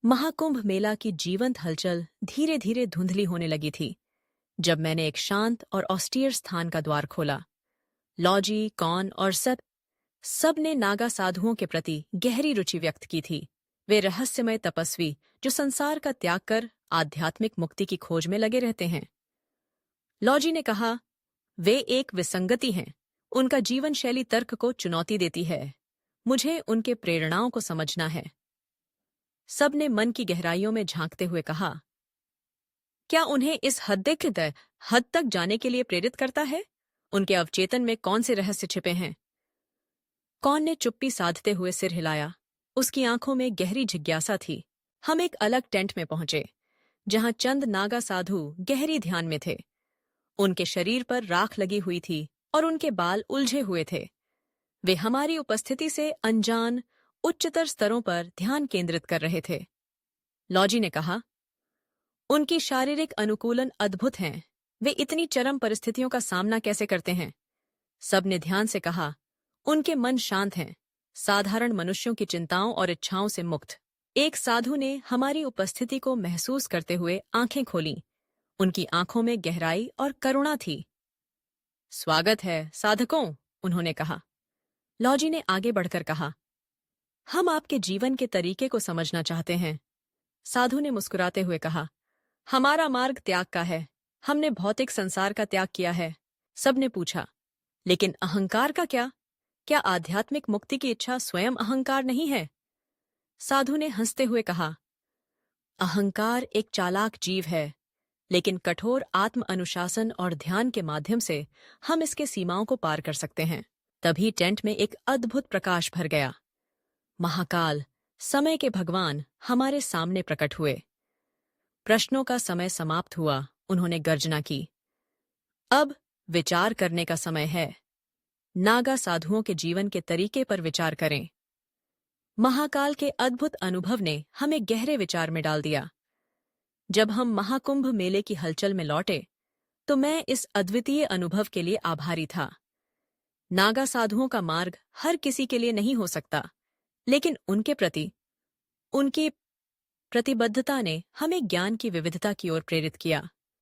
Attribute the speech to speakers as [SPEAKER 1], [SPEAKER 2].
[SPEAKER 1] महाकुंभ मेला की जीवंत हलचल धीरे धीरे धुंधली होने लगी थी जब मैंने एक शांत और ऑस्टियर स्थान का द्वार खोला। लॉजी, कौन और सब ने नागा साधुओं के प्रति गहरी रुचि व्यक्त की थी। वे रहस्यमय तपस्वी जो संसार का त्याग कर आध्यात्मिक मुक्ति की खोज में लगे रहते हैं। लॉजी ने कहा, वे एक विसंगति हैं। उनका जीवन शैली तर्क को चुनौती देती है। मुझे उनके प्रेरणाओं को समझना है। सब ने मन की गहराइयों में झांकते हुए कहा, क्या उन्हें इस हद तक जाने के लिए प्रेरित करता है? उनके अवचेतन में कौन से रहस्य छिपे हैं? कौन ने चुप्पी साधते हुए सिर हिलाया। उसकी आंखों में गहरी जिज्ञासा थी। हम एक अलग टेंट में पहुंचे जहां चंद नागा साधु गहरी ध्यान में थे। उनके शरीर पर राख लगी हुई थी और उनके बाल उलझे हुए थे। वे हमारी उपस्थिति से अनजान उच्चतर स्तरों पर ध्यान केंद्रित कर रहे थे। लॉजी ने कहा, उनकी शारीरिक अनुकूलन अद्भुत हैं। वे इतनी चरम परिस्थितियों का सामना कैसे करते हैं? सब ने ध्यान से कहा, उनके मन शांत हैं, साधारण मनुष्यों की चिंताओं और इच्छाओं से मुक्त। एक साधु ने हमारी उपस्थिति को महसूस करते हुए आंखें खोलीं। उनकी आंखों में गहराई और करुणा थी। स्वागत है साधकों, उन्होंने कहा। लॉजी ने आगे बढ़कर कहा, हम आपके जीवन के तरीके को समझना चाहते हैं। साधु ने मुस्कुराते हुए कहा, हमारा मार्ग त्याग का है। हमने भौतिक संसार का त्याग किया है। सब ने पूछा, लेकिन अहंकार का क्या? क्या आध्यात्मिक मुक्ति की इच्छा स्वयं अहंकार नहीं है? साधु ने हंसते हुए कहा, अहंकार एक चालाक जीव है, लेकिन कठोर आत्म अनुशासन और ध्यान के माध्यम से हम इसके सीमाओं को पार कर सकते हैं। तभी टेंट में एक अद्भुत प्रकाश भर गया। महाकाल, समय के भगवान, हमारे सामने प्रकट हुए। प्रश्नों का समय समाप्त हुआ। उन्होंने गर्जना की, अब विचार करने का समय है। नागा साधुओं के जीवन के तरीके पर विचार करें। महाकाल के अद्भुत अनुभव ने हमें गहरे विचार में डाल दिया। जब हम महाकुंभ मेले की हलचल में लौटे तो मैं इस अद्वितीय अनुभव के लिए आभारी था। नागा साधुओं का मार्ग हर किसी के लिए नहीं हो सकता, लेकिन उनके प्रति उनकी प्रतिबद्धता ने हमें ज्ञान की विविधता की ओर प्रेरित किया।